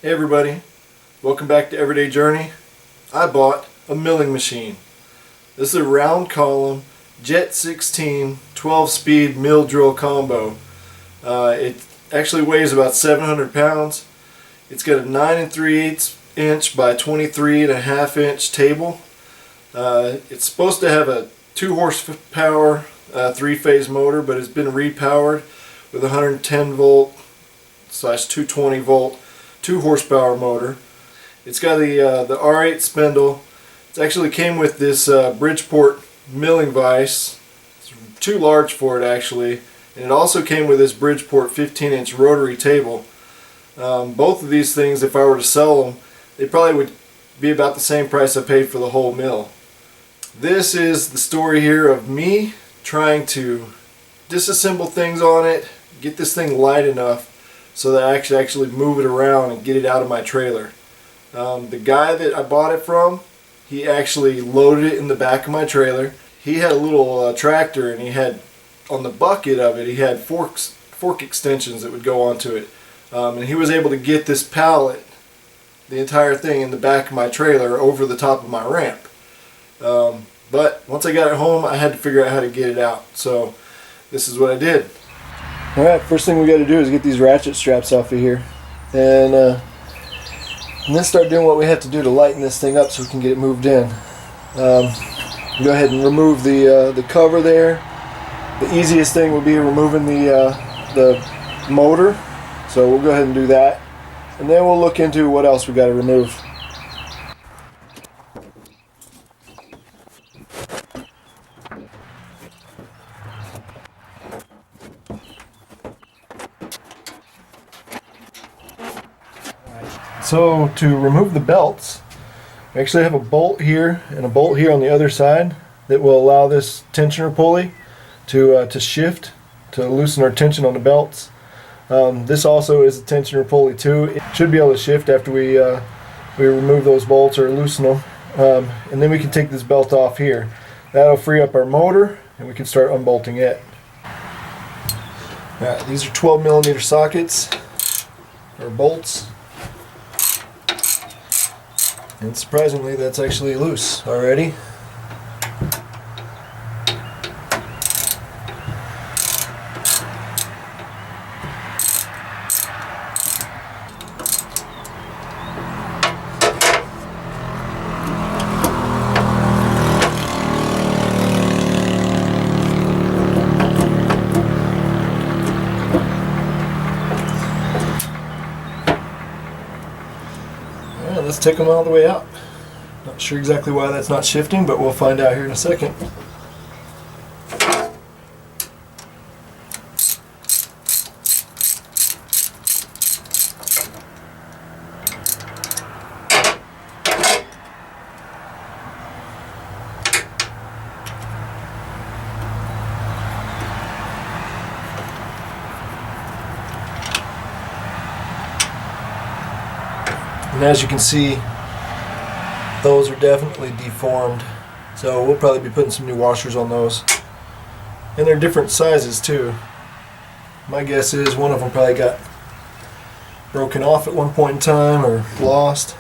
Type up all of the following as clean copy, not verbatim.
Hey everybody, welcome back to Everyday Journey. I bought a milling machine. This is a round column Jet-16 12-speed mill drill combo. It actually weighs about 700 pounds. It's got a 9 3/8 inch by 23.5 inch table. It's supposed to have a 2 horsepower 3-phase motor, but it's been repowered with a 110 volt / 220 volt 2 horsepower motor. It's got the R8 spindle. It actually came with this Bridgeport milling vise. It's too large for it actually, and it also came with this Bridgeport 15-inch rotary table. Both of these things, if I were to sell them, they probably would be about the same price I paid for the whole mill. This is the story here of me trying to disassemble things on it, get this thing light enough so that I could actually move it around and get it out of my trailer. The guy that I bought it from, he actually loaded it in the back of my trailer. He had a little tractor, and he had, on the bucket of it, he had fork extensions that would go onto it. And he was able to get this pallet, the entire thing, in the back of my trailer over the top of my ramp. But once I got it home, I had to figure out how to get it out. So this is what I did. Alright, first thing we got to do is get these ratchet straps off of here. And then start doing what we have to do to lighten this thing up so we can get it moved in. Go ahead and remove the cover there. The easiest thing would be removing the motor. So we'll go ahead and do that. And then we'll look into what else we got to remove. So to remove the belts, we actually have a bolt here and a bolt here on the other side that will allow this tensioner pulley to shift, to loosen our tension on the belts. This also is a tensioner pulley too. It should be able to shift after we remove those bolts or loosen them. And then we can take this belt off here. That'll free up our motor and we can start unbolting it. Alright, these are 12mm sockets or bolts. And surprisingly, that's actually loose already. Let's take them all the way out. Not sure exactly why that's not shifting, but we'll find out here in a second. And as you can see, those are definitely deformed, so we'll probably be putting some new washers on those. And they're different sizes too. My guess is one of them probably got broken off at one point in time or lost.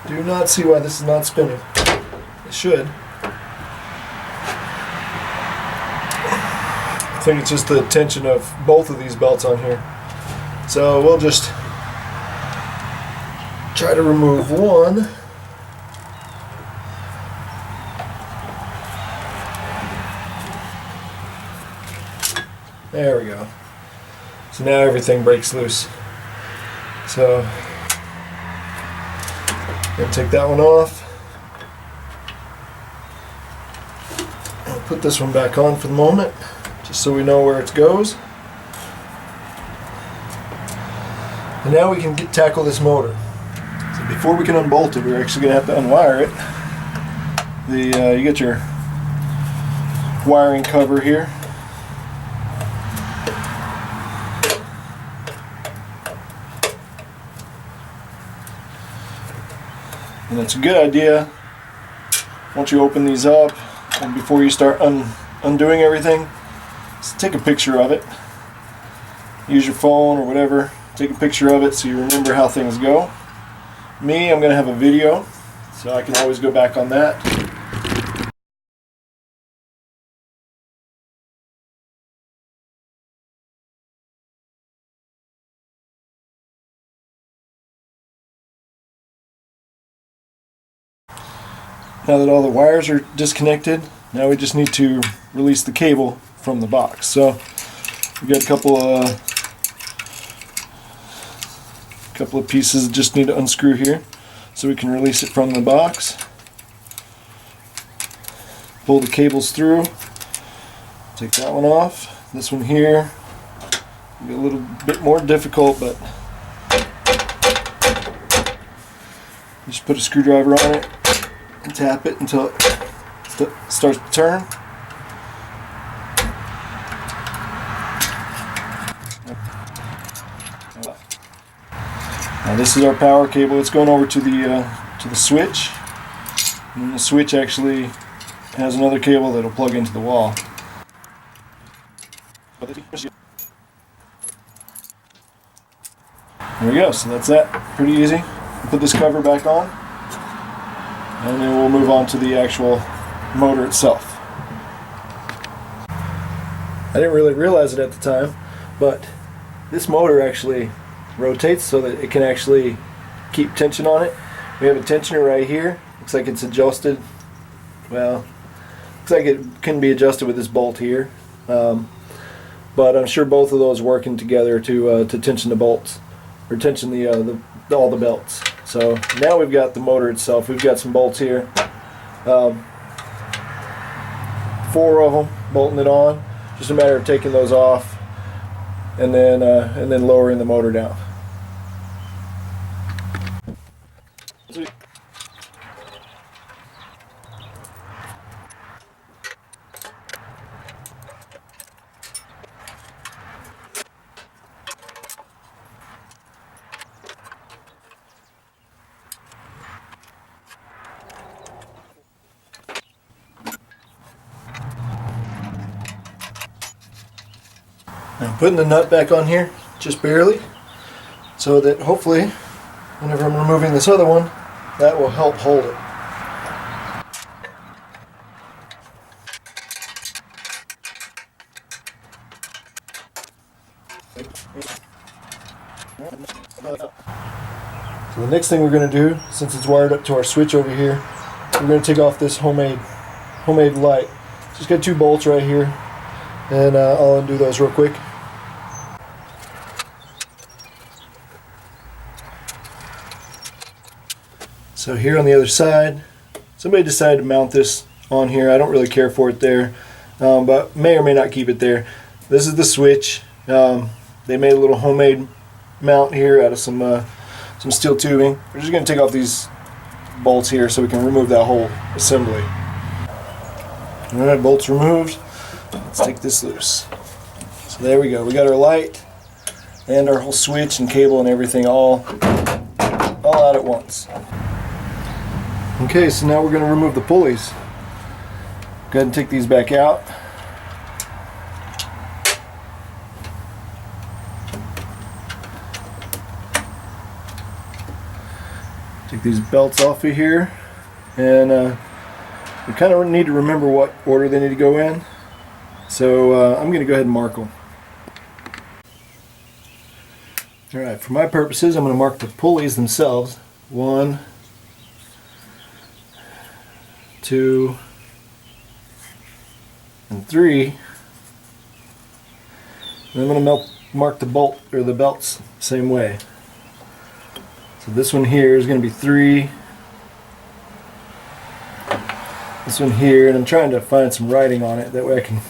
Do not see why this is not spinning. It should. I think it's just the tension of both of these belts on here. So we'll just try to remove one. There we go. So now everything breaks loose. So going to take that one off. I'll put this one back on for the moment, just so we know where it goes. And now we can tackle this motor. So before we can unbolt it, we're actually going to have to unwire it. You get your wiring cover here. And it's a good idea, once you open these up and before you start undoing everything, just take a picture of it. Use your phone or whatever, take a picture of it so you remember how things go. Me, I'm going to have a video, so I can always go back on that. Now that all the wires are disconnected, now we just need to release the cable from the box. So we've got a couple of pieces that just need to unscrew here so we can release it from the box. Pull the cables through. Take that one off. This one here, a little bit more difficult, but just put a screwdriver on it and tap it until it starts to turn. Now this is our power cable. It's going over to the switch, and the switch actually has another cable that'll plug into the wall. There we go. So that's that. Pretty easy. Put this cover back on, and then we'll move on to the actual motor itself. I didn't really realize it at the time, but this motor actually rotates so that it can actually keep tension on it. We have a tensioner right here. Looks like it's adjusted. Well, looks like it can be adjusted with this bolt here. But I'm sure both of those working together to tension the bolts, or tension all the belts. So now we've got the motor itself. We've got some bolts here, 4 of them bolting it on. Just a matter of taking those off and then lowering the motor down. I'm putting the nut back on here, just barely, so that hopefully, whenever I'm removing this other one, that will help hold it. So the next thing we're going to do, since it's wired up to our switch over here, we're going to take off this homemade light. Just got 2 bolts right here, and I'll undo those real quick. So here on the other side, somebody decided to mount this on here. I don't really care for it there, but may or may not keep it there. This is the switch. They made a little homemade mount here out of some steel tubing. We're just going to take off these bolts here so we can remove that whole assembly. Alright, bolts removed. Let's take this loose. So there we go. We got our light and our whole switch and cable and everything all out at once. Okay, so now we're going to remove the pulleys. Go ahead and take these back out. Take these belts off of here, and we kind of need to remember what order they need to go in. So I'm going to go ahead and mark them. Alright, for my purposes, I'm going to mark the pulleys themselves. 1, 2, and 3. And I'm going to mark the bolt or the belts the same way. So this one here is going to be 3. This one here, and I'm trying to find some writing on it, that way I can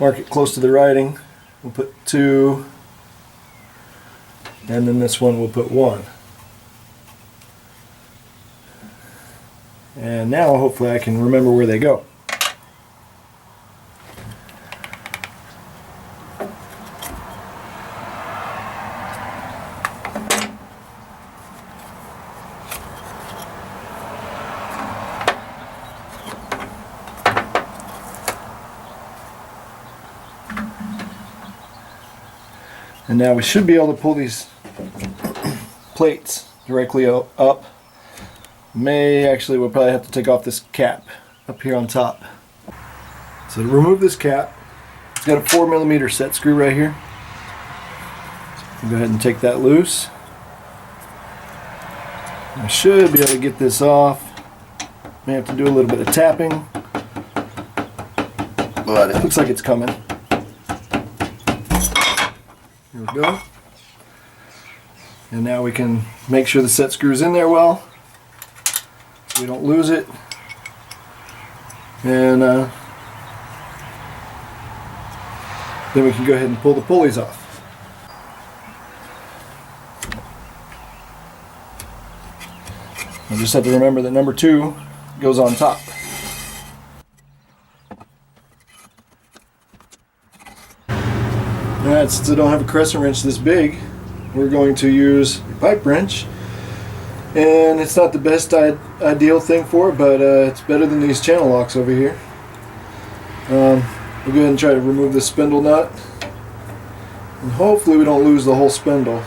mark it close to the writing. We'll put 2, and then this one we'll put 1. And now hopefully I can remember where they go. And now we should be able to pull these plates directly up. We'll probably have to take off this cap up here on top. So to remove this cap, it's got a 4mm set screw right here. So go ahead and take that loose. I should be able to get this off. May have to do a little bit of tapping, but it looks like it's coming. Here we go. And now we can make sure the set screw's in there well, so we don't lose it. And then we can go ahead and pull the pulleys off. I just have to remember that number 2 goes on top. Alright, since I don't have a crescent wrench this big, we're going to use a pipe wrench. And it's not the best ideal thing for it, but it's better than these channel locks over here. We'll go ahead and try to remove this spindle nut. And hopefully we don't lose the whole spindle.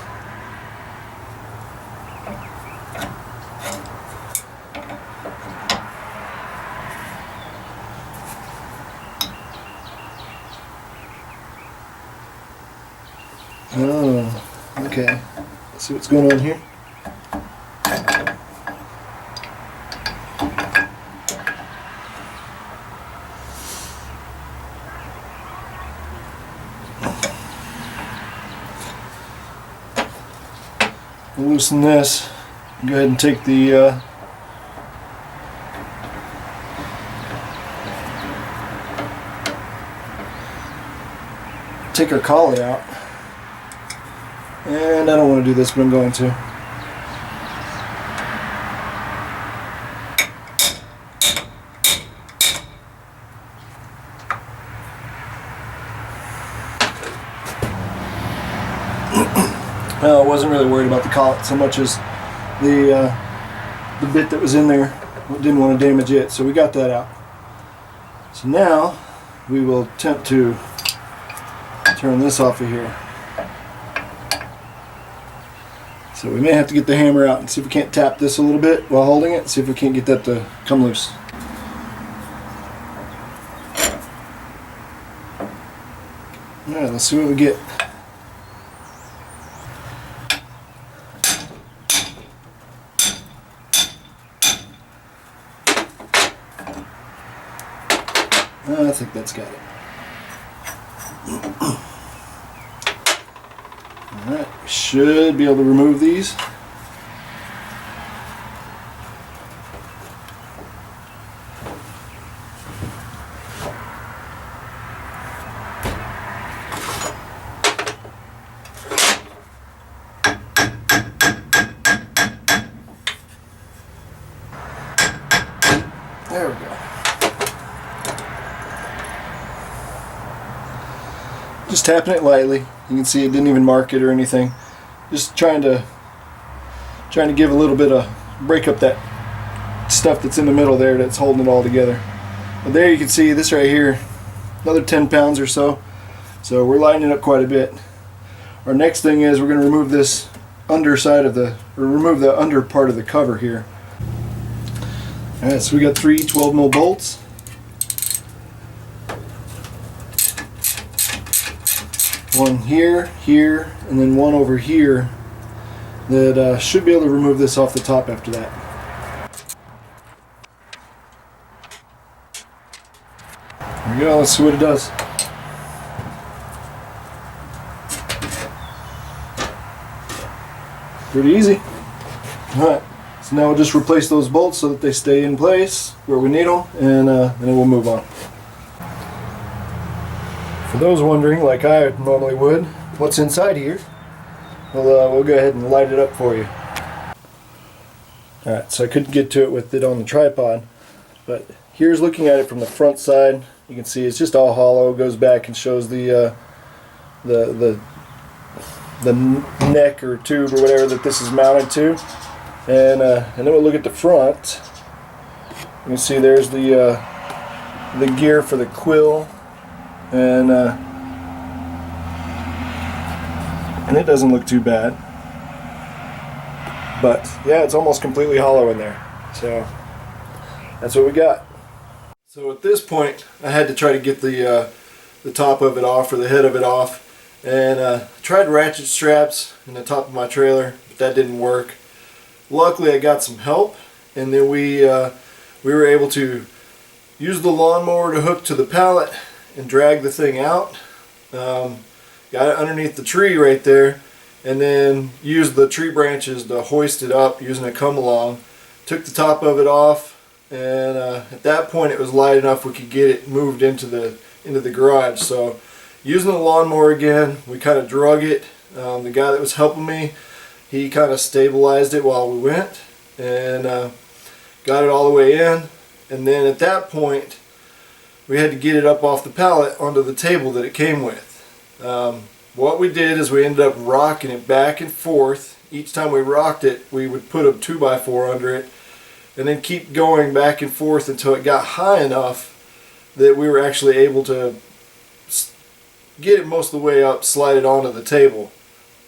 Oh, okay. Let's see what's going on here. We'll loosen this. Go ahead and take the take our collet out. And I don't want to do this, but I'm going to. Well, I wasn't really worried about the collet so much as the bit that was in there. Didn't want to damage it, so we got that out. So now we will attempt to turn this off of here. So we may have to get the hammer out and see if we can't tap this a little bit while holding it, see if we can't get that to come loose. Alright, let's see what we get. I think that's got it. Alright, we should be able to remove these. There we go. Just tapping it lightly. You can see it didn't even mark it or anything. Just trying to give a little bit of break up that stuff that's in the middle there that's holding it all together. But there you can see this right here, another 10 pounds or so. So we're lining it up quite a bit. Our next thing is we're going to remove this underside of remove the under part of the cover here. Alright, so we got 3 12mm bolts. One here, here, and then one over here that should be able to remove this off the top after that. There we go, let's see what it does. Pretty easy. Alright, so now we'll just replace those bolts so that they stay in place where we need them, and then we'll move on. For those wondering, like I normally would, what's inside here, we'll go ahead and light it up for you. Alright, so I couldn't get to it with it on the tripod, but here's looking at it from the front side. You can see it's just all hollow. It goes back and shows the neck or tube or whatever that this is mounted to, and then we'll look at the front. You can see there's the gear for the quill. And and it doesn't look too bad. But yeah, it's almost completely hollow in there. So that's what we got. So at this point, I had to try to get the top of it off, or the head of it off, and tried ratchet straps in the top of my trailer, but that didn't work. Luckily, I got some help, and then we were able to use the lawnmower to hook to the pallet and drag the thing out. Got it underneath the tree right there, and then used the tree branches to hoist it up using a come along. Took the top of it off, and at that point it was light enough we could get it moved into the garage. So using the lawnmower again, we kind of drug it. The guy that was helping me, he kind of stabilized it while we went, and got it all the way in. And then at that point we had to get it up off the pallet onto the table that it came with. What we did is we ended up rocking it back and forth. Each time we rocked it, we would put a 2x4 under it and then keep going back and forth until it got high enough that we were actually able to get it most of the way up, slide it onto the table.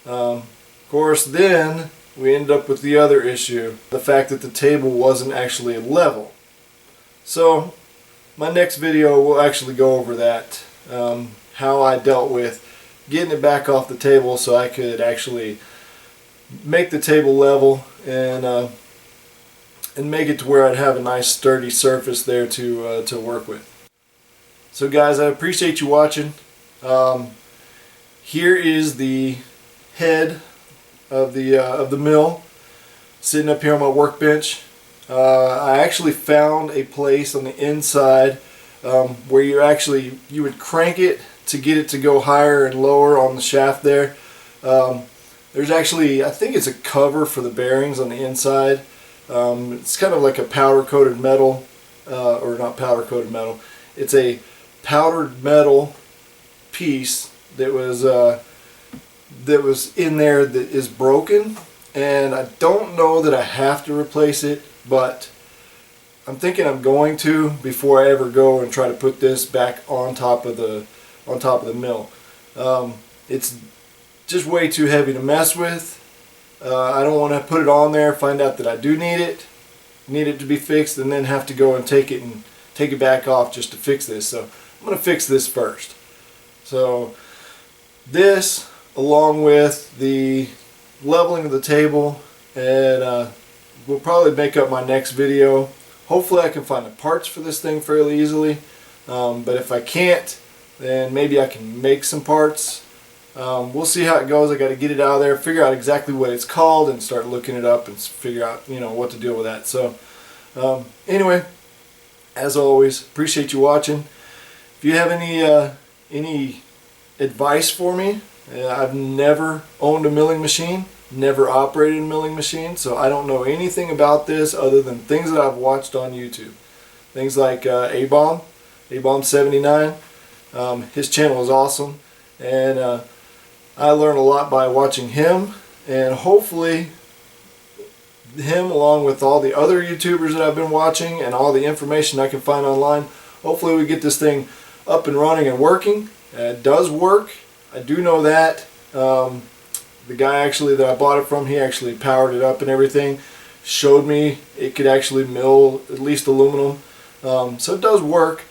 Of course, then we ended up with the other issue, the fact that the table wasn't actually level. So my next video will actually go over that, how I dealt with getting it back off the table so I could actually make the table level and make it to where I'd have a nice sturdy surface there to work with. So guys, I appreciate you watching. Here is the head of the mill sitting up here on my workbench. I actually found a place on the inside where you would crank it to get it to go higher and lower on the shaft there. There's actually, I think it's a cover for the bearings on the inside. It's kind of like a powder coated metal, or not powder coated metal. It's a powdered metal piece that was in there that is broken, and I don't know that I have to replace it, but I'm thinking I'm going to before I ever go and try to put this back on top of the mill. It's just way too heavy to mess with. I don't want to put it on there, find out that I do need it to be fixed, and then have to go and take it back off just to fix this. So I'm going to fix this first. So this, along with the leveling of the table, and will probably make up my next video. Hopefully I can find the parts for this thing fairly easily, but if I can't, then maybe I can make some parts. We'll see how it goes. I got to get it out of there, figure out exactly what it's called, and start looking it up and figure out, what to do with that. So anyway, as always, appreciate you watching. If you have any advice for me, I've never owned a milling machine, never operated a milling machine, so I don't know anything about this other than things that I've watched on YouTube. Things like A-Bomb79. His channel is awesome, and I learn a lot by watching him, and hopefully him, along with all the other YouTubers that I've been watching and all the information I can find online, hopefully we get this thing up and running and working. It does work. I do know that. The guy actually that I bought it from, he actually powered it up and everything, showed me it could actually mill at least aluminum. So it does work.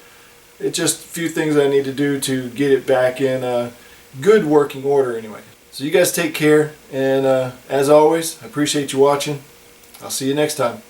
It's just a few things I need to do to get it back in good working order anyway. So you guys take care, and as always, I appreciate you watching. I'll see you next time.